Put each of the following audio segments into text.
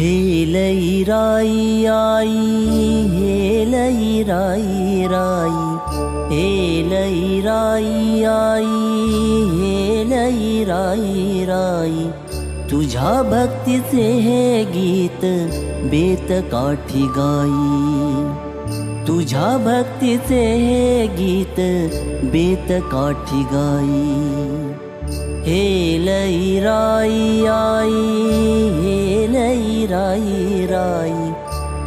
हे लई राई आई, हे लई राई राई, हे लई राई आई, हे लई राई राई. तुझ्या भक्तीचे हे गीत बेत काठी गाई, तुझ्या भक्तीचे हे गीत बेत काठी गाई. हे लई राई आई, हे लई राई राई,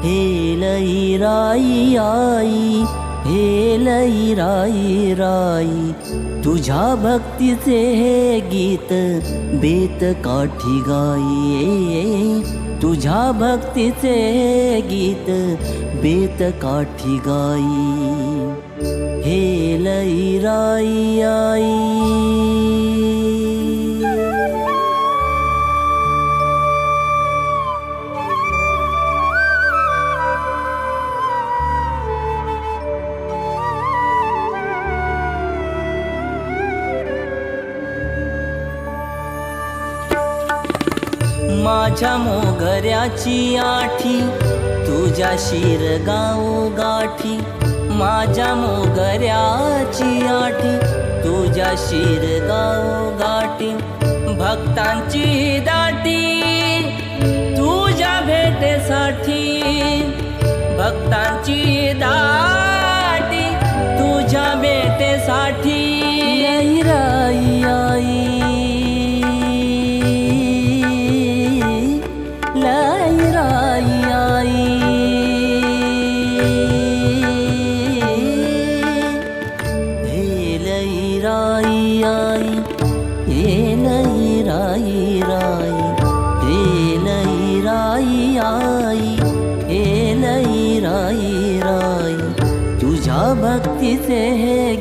हे लई राई आई, हे लई राई राई. तुझ्या भक्तीचे हे गीत बेत काठी गाई, तुझ्या भक्तीचे हे गीत बेत काठी गाई. हे लई राई आई. माझ्या मोगऱ्याची आठी तुझ्या शिरगाव गाठी, माझ्या मोगऱ्याची आठी तुझ्या शिरगाव गाठी. भक्तांची दाटी तुझ्या भेटेसाठी, भक्तांची दाटी तुझ्या भेटेसाठी. लई राई आई, लई राई आई, हे लई राई आई, हे लई राई राई, हे लई राई आई, हे लई राई राई. तुझ्या भक्तीचे हे